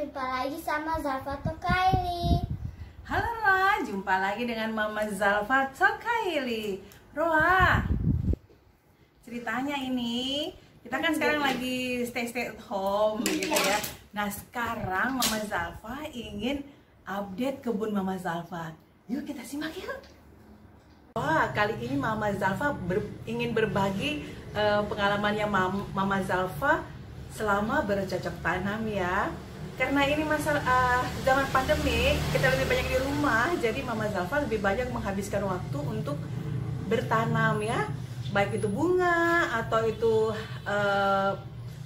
jumpa lagi sama Zalfa Tokaili. Halo Roa, jumpa lagi dengan Mama Zalfa Tokaili. Roa, ceritanya ini kita kan sekarang lagi stay at home gitu ya. Nah sekarang Mama Zalfa ingin update kebun Mama Zalfa. Yuk kita simak yuk. Wah, kali ini Mama Zalfa ingin berbagi pengalamannya Mama Zalfa selama bercocok tanam ya. Karena ini zaman pandemi, kita lebih banyak di rumah, jadi Mama Zalfa lebih banyak menghabiskan waktu untuk bertanam ya. Baik itu bunga atau itu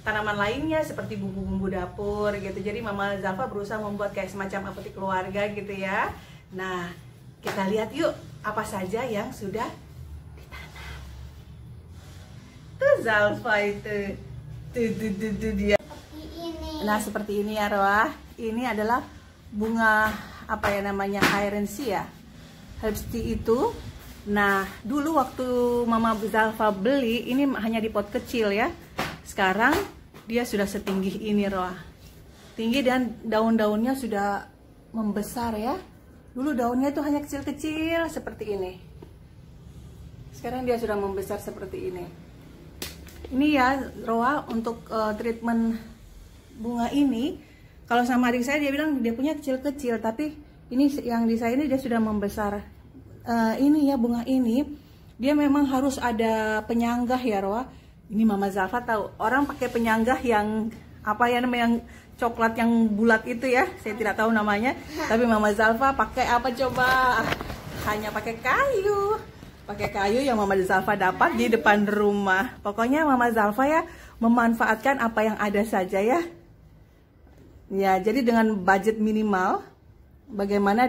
tanaman lainnya seperti bumbu-bumbu dapur gitu. Jadi Mama Zalfa berusaha membuat kayak semacam apotek keluarga gitu ya. Nah, kita lihat yuk apa saja yang sudah ditanam. Tuh Zalfa itu. Tuh dia. Nah seperti ini ya Roa. Ini adalah bunga apa ya namanya, Hyacinthia ya, herbs tea itu. Nah dulu waktu Mama Zalfa beli ini hanya di pot kecil ya. Sekarang dia sudah setinggi ini Roa. Tinggi dan daun-daunnya sudah membesar ya. Dulu daunnya itu hanya kecil-kecil seperti ini. Sekarang dia sudah membesar seperti ini. Ini ya Roa untuk treatment bunga ini. Kalau sama adik saya dia bilang dia punya kecil-kecil, tapi ini yang di saya ini dia sudah membesar. Ini ya bunga ini dia memang harus ada penyanggah ya Roa. Ini Mama Zalfa tahu orang pakai penyanggah yang apa ya namanya, yang coklat yang bulat itu ya, saya tidak tahu namanya. Tapi Mama Zalfa pakai apa coba? Hanya pakai kayu. Pakai kayu yang Mama Zalfa dapat di depan rumah. Pokoknya Mama Zalfa ya memanfaatkan apa yang ada saja ya. Ya, jadi dengan budget minimal bagaimana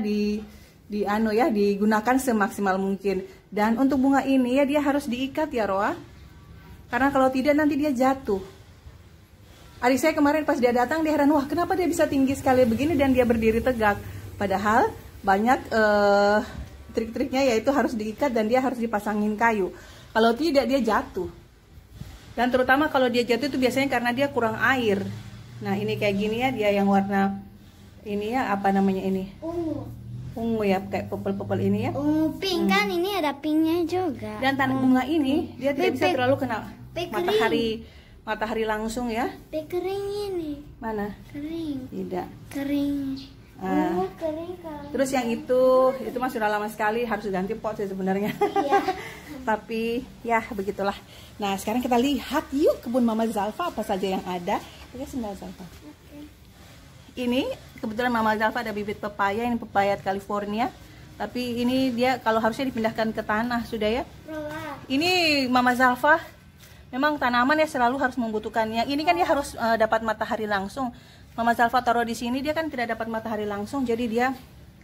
digunakan semaksimal mungkin. Dan untuk bunga ini ya dia harus diikat ya Roa. Karena kalau tidak nanti dia jatuh. Adik saya kemarin pas dia datang dia heran, wah kenapa dia bisa tinggi sekali begini dan dia berdiri tegak. Padahal banyak trik-triknya yaitu harus diikat dan dia harus dipasangin kayu. Kalau tidak dia jatuh. Dan terutama kalau dia jatuh itu biasanya karena dia kurang air. Nah ini kayak gini ya, dia yang warna ini ya, apa namanya ini? Ungu ya, kayak purple ini ya. Ungu pink kan, ini ada pinknya juga. Dan tanam bunga ini dia tidak bisa terlalu kena matahari langsung ya. Kering ini. Mana? Kering. Tidak. Kering. Kering kalau. Terus yang itu mah sudah lama sekali, harus ganti pot sih sebenarnya. Iya. Tapi ya begitulah. Nah sekarang kita lihat yuk kebun Mama Zalfa apa saja yang ada. Pakai sendal Zalfa. Okay. Ini kebetulan Mama Zalfa ada bibit pepaya, ini pepaya California. Tapi ini dia kalau harusnya dipindahkan ke tanah sudah ya. Ini Mama Zalfa memang tanaman ya selalu harus membutuhkannya. Ini kan dia harus dapat matahari langsung. Mama Zalfa taruh di sini dia kan tidak dapat matahari langsung, jadi dia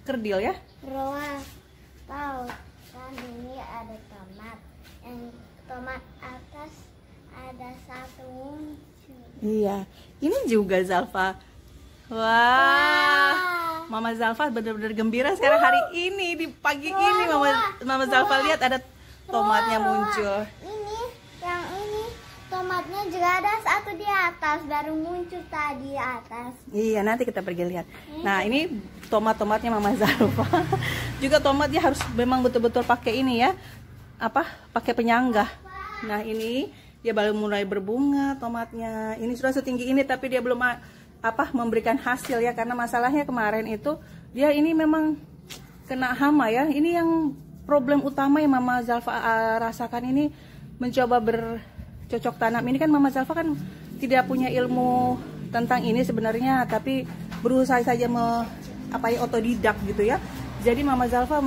kerdil ya. Roa tahu kan ini ada tomat, yang tomat atas ada satu muncul. Iya, ini juga Zalfa. Wah. Mama Zalfa benar-benar gembira sekarang hari ini di pagi ini Mama Zalfa lihat ada tomatnya muncul. Tomatnya juga ada satu di atas, baru muncul tadi di atas. Iya, nanti kita pergi lihat. Nah, ini tomatnya Mama Zalfa. Juga tomatnya harus memang betul-betul pakai ini ya. Pakai penyanggah. Nah, ini dia baru mulai berbunga tomatnya. Ini sudah setinggi ini tapi dia belum memberikan hasil ya, karena masalahnya kemarin itu dia ini memang kena hama ya. Ini yang problem utama yang Mama Zalfa rasakan ini, mencoba bercocok tanam. Ini kan Mama Zalfa kan tidak punya ilmu tentang ini sebenarnya, tapi berusaha saja otodidak gitu ya. Jadi Mama Zalfa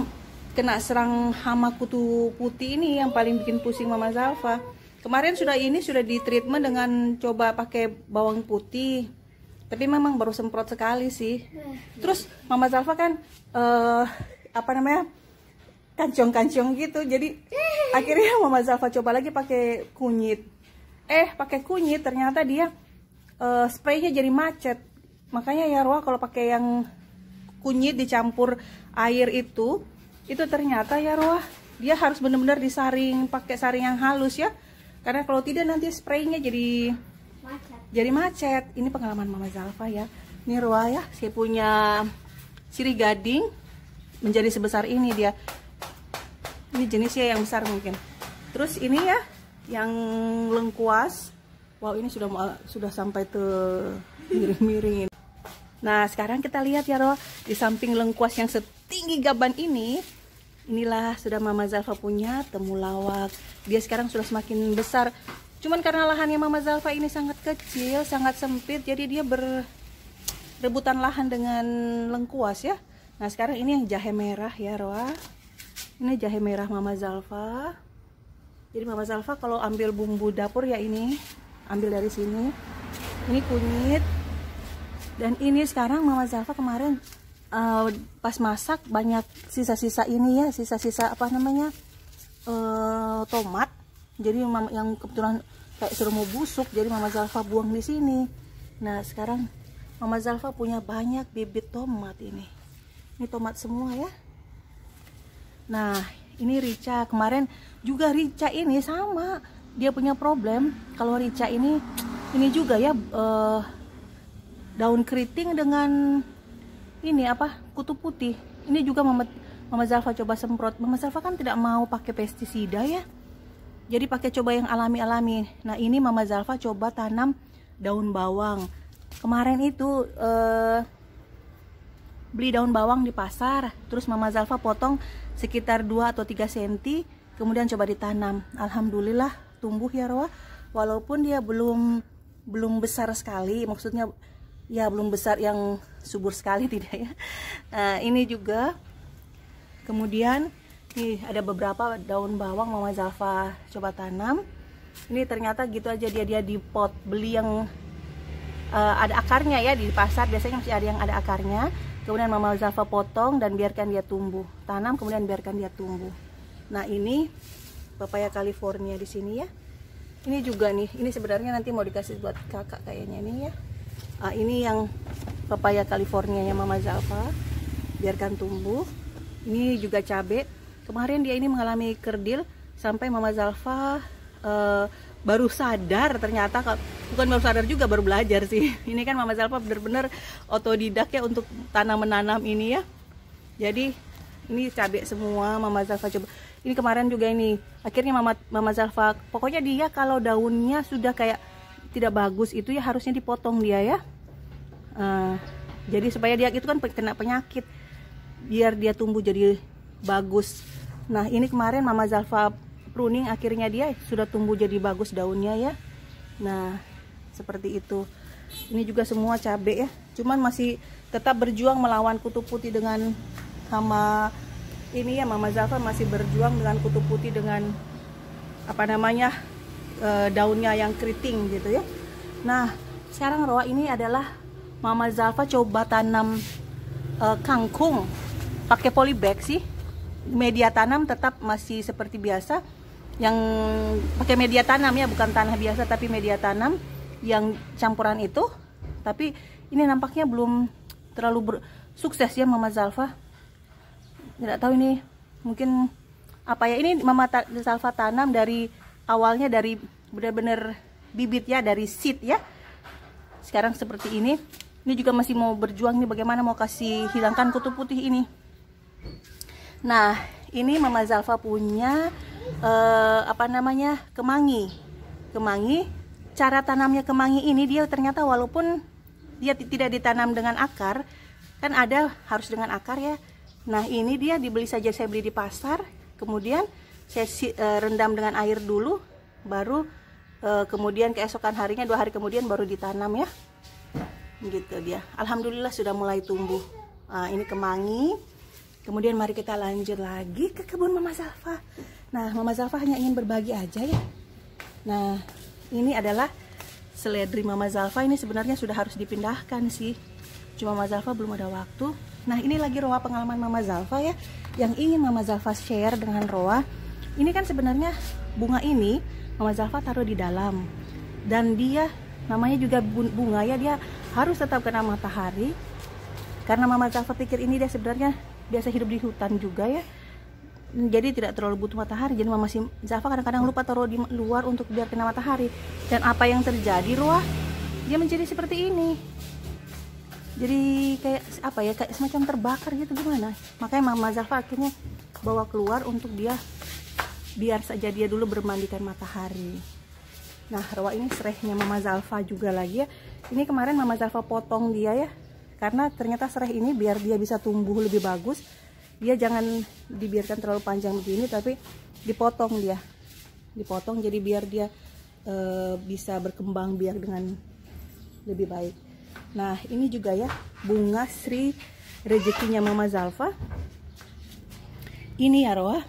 kena serang hama kutu putih ini yang paling bikin pusing Mama Zalfa. Kemarin sudah di treatment dengan coba pakai bawang putih, tapi memang baru semprot sekali sih. Terus Mama Zalfa kan kancong-kancong gitu, jadi akhirnya Mama Zalfa coba lagi pakai kunyit. Pakai kunyit ternyata dia spraynya jadi macet. Makanya ya Roa kalau pakai yang kunyit dicampur air itu ternyata ya Roa dia harus benar-benar disaring pakai saring yang halus ya. Karena kalau tidak nanti spraynya jadi macet. Ini pengalaman Mama Zalfa ya. Ini Roa ya, saya punya sirih gading menjadi sebesar ini dia. Ini jenisnya yang besar mungkin. Terus ini ya, yang lengkuas. Wow, ini sudah sampai ke miring-miring. Nah, sekarang kita lihat ya Roa, di samping lengkuas yang setinggi gaban ini, inilah sudah Mama Zalfa punya temulawak. Dia sekarang sudah semakin besar. Cuman karena lahannya Mama Zalfa ini sangat kecil, sangat sempit, jadi dia berebutan lahan dengan lengkuas ya. Nah, sekarang ini yang jahe merah ya Roa. Ini jahe merah Mama Zalfa. Jadi Mama Zalfa kalau ambil bumbu dapur ya ini, ambil dari sini. Ini kunyit. Dan ini sekarang Mama Zalfa kemarin pas masak banyak sisa-sisa ini ya, sisa-sisa apa namanya, tomat. Jadi yang kebetulan kayak sudah mau busuk, jadi Mama Zalfa buang di sini. Nah, sekarang Mama Zalfa punya banyak bibit tomat ini. Ini tomat semua ya. Nah, ini rica. Kemarin juga rica ini sama, dia punya problem. Kalau rica ini juga ya, daun keriting dengan ini apa, kutu putih. Ini juga Mama Zalfa coba semprot. Mama Zalfa kan tidak mau pakai pestisida ya, jadi pakai coba yang alami-alami. Nah, ini Mama Zalfa coba tanam daun bawang. Kemarin itu beli daun bawang di pasar, terus Mama Zalfa potong sekitar 2 atau 3 cm, kemudian coba ditanam. Alhamdulillah tumbuh ya Roa, walaupun dia belum besar sekali, maksudnya ya belum besar yang subur sekali tidak ya. Nah, ini juga kemudian nih ada beberapa daun bawang Mama Zalfa coba tanam. Ini ternyata gitu aja, dia di pot, beli yang ada akarnya ya, di pasar biasanya masih ada yang ada akarnya. Kemudian Mama Zalfa potong dan biarkan dia tumbuh, tanam kemudian biarkan dia tumbuh. Nah, ini pepaya California di sini ya. Ini juga nih, ini sebenarnya nanti mau dikasih buat kakak kayaknya nih ya. Ini yang pepaya California nya Mama Zalfa, biarkan tumbuh. Ini juga cabai. Kemarin dia ini mengalami kerdil sampai Mama Zalfa baru sadar, ternyata bukan baru sadar juga, baru belajar sih. Ini kan Mama Zalfa benar-benar otodidak ya untuk menanam ini ya. Jadi ini cabai semua Mama Zalfa coba. Ini kemarin juga ini akhirnya Mama Zalfa, pokoknya dia kalau daunnya sudah kayak tidak bagus itu ya harusnya dipotong dia ya. Jadi supaya dia itu kan kena penyakit, biar dia tumbuh jadi bagus. Nah, ini kemarin Mama Zalfa pruning, akhirnya dia sudah tumbuh jadi bagus daunnya ya. Nah, seperti itu. Ini juga semua cabai ya, cuman masih tetap berjuang melawan kutu putih dengan hama ini ya. Mama Zalfa masih berjuang dengan kutu putih dengan apa namanya, daunnya yang keriting gitu ya. Nah, sekarang Roa, ini adalah Mama Zalfa coba tanam kangkung pakai polybag sih. Media tanam tetap masih seperti biasa, yang pakai media tanam ya, bukan tanah biasa tapi media tanam yang campuran itu. Tapi ini nampaknya belum terlalu sukses ya Mama Zalfa. Tidak tahu ini mungkin apa ya. Ini Mama Zalfa tanam dari awalnya dari benar-benar bibit ya, dari seed ya. Sekarang seperti ini. Ini juga masih mau berjuang nih bagaimana mau kasih hilangkan kutu putih ini. Nah, ini Mama Zalfa punya apa namanya, kemangi. Cara tanamnya kemangi ini, dia ternyata walaupun dia tidak ditanam dengan akar, kan ada harus dengan akar ya. Nah, ini dia dibeli saja, saya beli di pasar, kemudian saya rendam dengan air dulu, baru kemudian keesokan harinya 2 hari kemudian baru ditanam ya. Gitu dia. Alhamdulillah sudah mulai tumbuh. Ini kemangi. Kemudian mari kita lanjut lagi ke kebun Mama Zalfa. Nah, Mama Zalfa hanya ingin berbagi aja ya. Nah, ini adalah seledri Mama Zalfa. Ini sebenarnya sudah harus dipindahkan sih, cuma Mama Zalfa belum ada waktu. Nah, ini lagi Roa pengalaman Mama Zalfa ya, yang ingin Mama Zalfa share dengan Roa. Ini kan sebenarnya bunga ini Mama Zalfa taruh di dalam, dan dia namanya juga bunga ya, dia harus tetap kena matahari. Karena Mama Zalfa pikir ini dia sebenarnya biasa hidup di hutan juga ya, jadi tidak terlalu butuh matahari. Jadi Mama Zalfa kadang-kadang lupa taruh di luar untuk biar kena matahari. Dan apa yang terjadi Roa? Dia menjadi seperti ini. jadi kayak apa ya, kayak semacam terbakar gitu, gimana. Makanya Mama Zalfa akhirnya bawa keluar untuk dia biar saja dia dulu bermandikan matahari. Nah, Roa ini serehnya Mama Zalfa juga lagi ya. Ini kemarin Mama Zalfa potong dia ya, karena ternyata sereh ini biar dia bisa tumbuh lebih bagus, dia jangan dibiarkan terlalu panjang begini, tapi dipotong dia, dipotong jadi biar dia bisa berkembang biar dengan lebih baik. Nah, ini juga ya bunga Sri rezekinya Mama Zalfa. Ini ya Roa,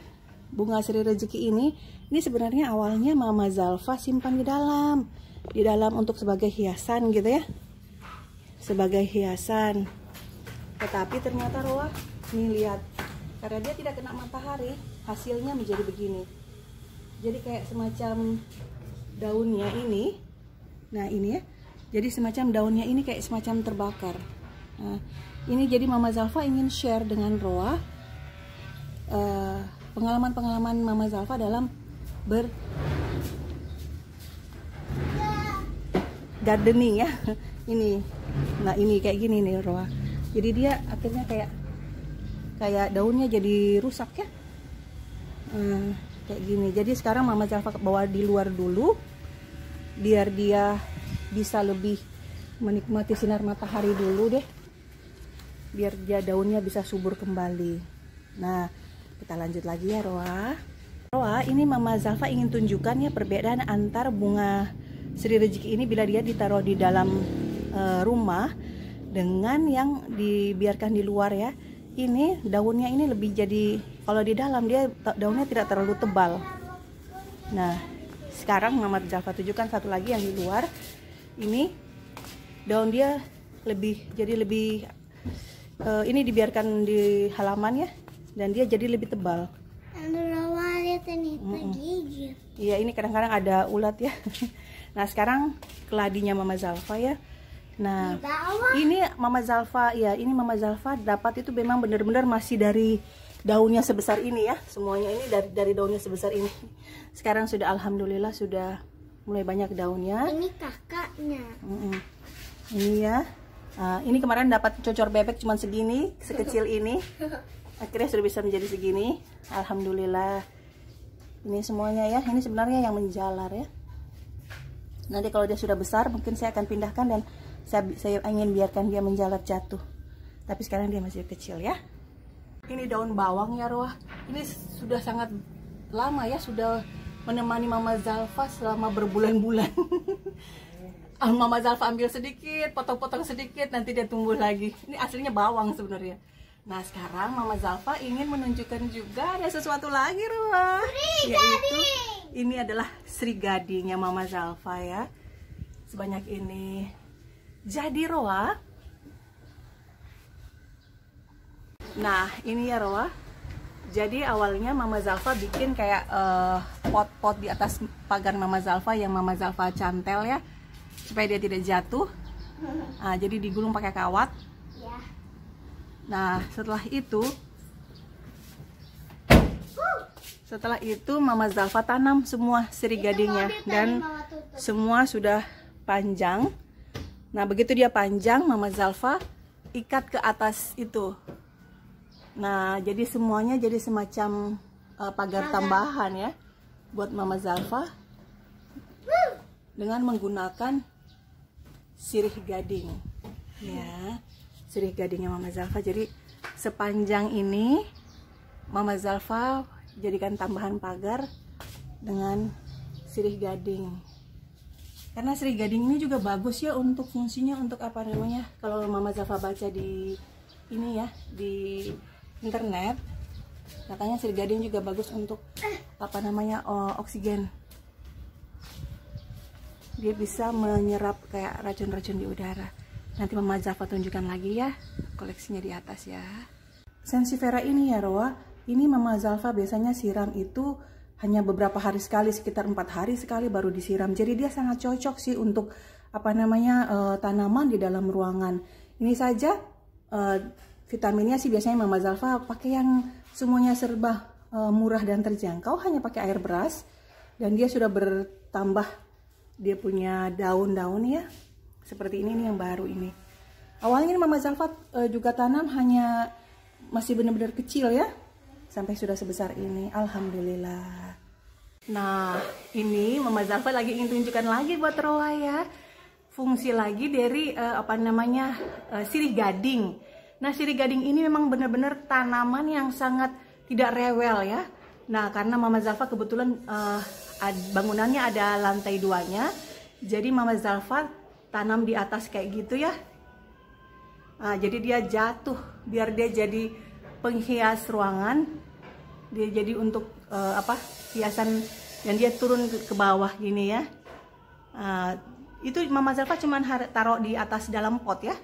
bunga Sri rezeki ini sebenarnya awalnya Mama Zalfa simpan di dalam untuk sebagai hiasan gitu ya, sebagai hiasan. Tetapi ternyata Roa, nih lihat, karena dia tidak kena matahari, hasilnya menjadi begini. Jadi kayak semacam daunnya ini, nah ini ya, jadi semacam daunnya ini kayak semacam terbakar. Nah, ini jadi Mama Zalfa ingin share dengan Roa pengalaman-pengalaman Mama Zalfa dalam gardening ya. Ini, nah ini kayak gini nih Roa. Jadi dia akhirnya kayak daunnya jadi rusak ya, kayak gini. Jadi sekarang Mama Zalfa bawa di luar dulu, biar dia bisa lebih menikmati sinar matahari dulu deh, biar dia daunnya bisa subur kembali. Nah, kita lanjut lagi ya Roa. Roa, ini Mama Zalfa ingin tunjukkan ya perbedaan antar bunga Sri rezeki ini bila dia ditaruh di dalam rumah dengan yang dibiarkan di luar ya. Ini daunnya ini lebih jadi, kalau di dalam dia daunnya tidak terlalu tebal. Nah, sekarang Mama Zalfa tunjukkan satu lagi yang di luar. Ini daun dia jadi lebih ini dibiarkan di halaman ya, dan dia jadi lebih tebal. Lihat ini gigit. Iya, ini kadang-kadang ada ulat ya. Nah, sekarang keladinya Mama Zalfa ya. Nah, ini Mama Zalfa ya, ini Mama Zalfa dapat itu memang benar-benar masih dari daunnya sebesar ini ya. Semuanya ini dari daunnya sebesar ini. Sekarang sudah alhamdulillah sudah mulai banyak daunnya. Ini kakaknya. Ini ya. Ini kemarin dapat cocor bebek cuma segini, sekecil ini. Akhirnya sudah bisa menjadi segini. Alhamdulillah. Ini semuanya ya. Ini sebenarnya yang menjalar ya. Nanti kalau dia sudah besar mungkin saya akan pindahkan dan saya ingin biarkan dia menjalar jatuh. Tapi sekarang dia masih kecil ya. Ini daun bawang ya Roa. Ini sudah sangat lama ya, sudah menemani Mama Zalfa selama berbulan-bulan. Mama Zalfa ambil sedikit, potong-potong sedikit, nanti dia tumbuh lagi. Ini aslinya bawang sebenarnya. Nah, sekarang Mama Zalfa ingin menunjukkan juga ada sesuatu lagi Roa, yaitu ini adalah Sri Gadingnya Mama Zalfa ya. Sebanyak ini. Jadi Roa, nah ini ya Roa, jadi awalnya Mama Zalfa bikin kayak pot-pot di atas pagar Mama Zalfa yang Mama Zalfa cantel ya, supaya dia tidak jatuh. Nah, jadi digulung pakai kawat. Nah, setelah itu Mama Zalfa tanam semua Sri Gadingnya dan semua sudah panjang. Nah, begitu dia panjang, Mama Zalfa ikat ke atas itu. Nah, jadi semuanya jadi semacam pagar tambahan ya buat Mama Zalfa dengan menggunakan sirih gading. Ya, sirih gadingnya Mama Zalfa. Jadi sepanjang ini Mama Zalfa jadikan tambahan pagar dengan sirih gading. Karena sirih gading ini juga bagus ya untuk fungsinya untuk apa namanya? Kalau Mama Zalfa baca di ini ya, di internet, katanya sirih gading juga bagus untuk apa namanya? Oksigen. Dia bisa menyerap kayak racun-racun di udara. Nanti Mama Zalfa tunjukkan lagi ya koleksinya di atas ya. Sansevieria ini ya Roa, ini Mama Zalfa biasanya siram itu hanya beberapa hari sekali, sekitar 4 hari sekali baru disiram. Jadi dia sangat cocok sih untuk apa namanya tanaman di dalam ruangan. Ini saja vitaminnya sih biasanya Mama Zalfa pakai yang semuanya serba murah dan terjangkau, hanya pakai air beras, dan dia sudah bertambah, dia punya daun-daun ya seperti ini nih yang baru ini. Awalnya ini Mama Zalfa juga tanam hanya masih benar-benar kecil ya, sampai sudah sebesar ini. Alhamdulillah. Nah, ini Mama Zalfa lagi ingin tunjukkan lagi buat Roa ya, fungsi lagi dari sirih gading. Nah, sirih gading ini memang benar-benar tanaman yang sangat tidak rewel ya. Nah, karena Mama Zalfa kebetulan bangunannya ada lantai 2-nya, jadi Mama Zalfa tanam di atas kayak gitu ya. Jadi dia jatuh, biar dia jadi penghias ruangan, dia jadi untuk hiasan, dan dia turun ke bawah gini ya. Itu Mama Zalfa cuman taruh di atas dalam pot ya.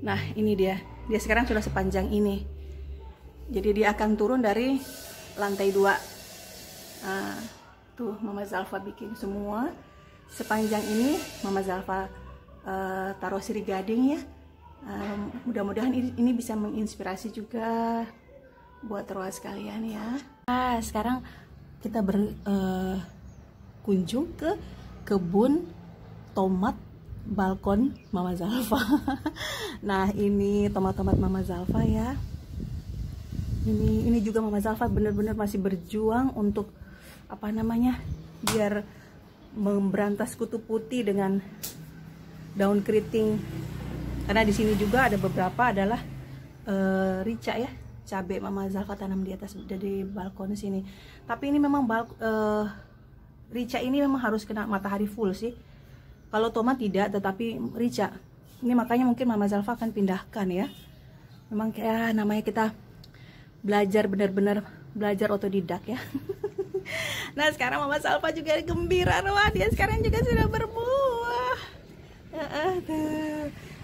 Nah, ini dia sekarang sudah sepanjang ini. Jadi dia akan turun dari lantai 2. Tuh Mama Zalfa bikin semua sepanjang ini. Mama Zalfa taruh sirih gading ya. Mudah-mudahan ini bisa menginspirasi juga buat Roa sekalian ya. Sekarang kita berkunjung ke kebun tomat balkon Mama Zalfa. Nah, ini tomat-tomat Mama Zalfa ya. Ini juga Mama Zalfa benar-benar masih berjuang untuk biar memberantas kutu putih dengan daun keriting. Karena di sini juga ada beberapa adalah rica ya, cabai Mama Zalfa tanam di atas dari balkon sini. Tapi ini memang rica ini memang harus kena matahari full sih. Kalau tomat tidak, tetapi rica ini makanya mungkin Mama Zalfa akan pindahkan ya. Memang kayak namanya kita belajar, benar-benar belajar otodidak ya. Nah, sekarang Mama Zalfa juga gembira. Wah, dia sekarang juga sudah berbuah.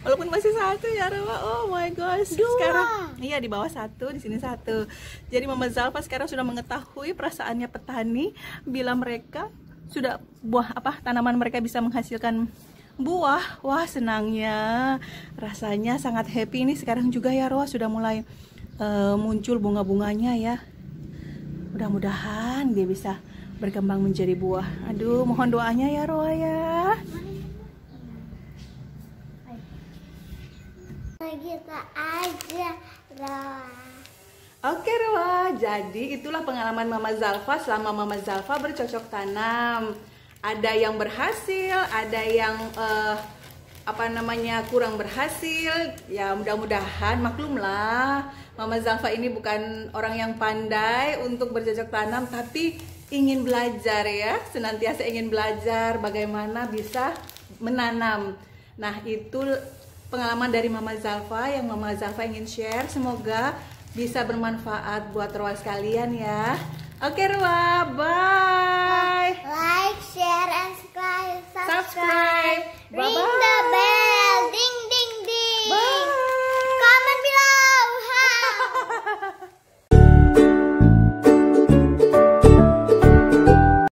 Walaupun masih satu ya, Roa. Oh my gosh. Sekarang iya di bawah 1, di sini 1. Jadi Mama Zalfa sekarang sudah mengetahui perasaannya petani bila mereka sudah tanaman mereka bisa menghasilkan buah. Wah, senangnya. Rasanya sangat happy. Ini sekarang juga ya, Roa, sudah mulai muncul bunga-bunganya ya. Mudah-mudahan dia bisa berkembang menjadi buah. Aduh, mohon doanya ya, Roa ya. Gitu aja, Roa. Oke, Roa, jadi itulah pengalaman Mama Zalfa selama Mama Zalfa bercocok tanam. Ada yang berhasil, ada yang kurang berhasil. Ya, mudah-mudahan maklumlah, Mama Zalfa ini bukan orang yang pandai untuk bercocok tanam, tapi ingin belajar ya, senantiasa ingin belajar bagaimana bisa menanam. Nah, itu pengalaman dari Mama Zalfa yang Mama Zalfa ingin share. Semoga bisa bermanfaat buat Roa sekalian ya. Oke, Roa, bye. Like, share, and subscribe.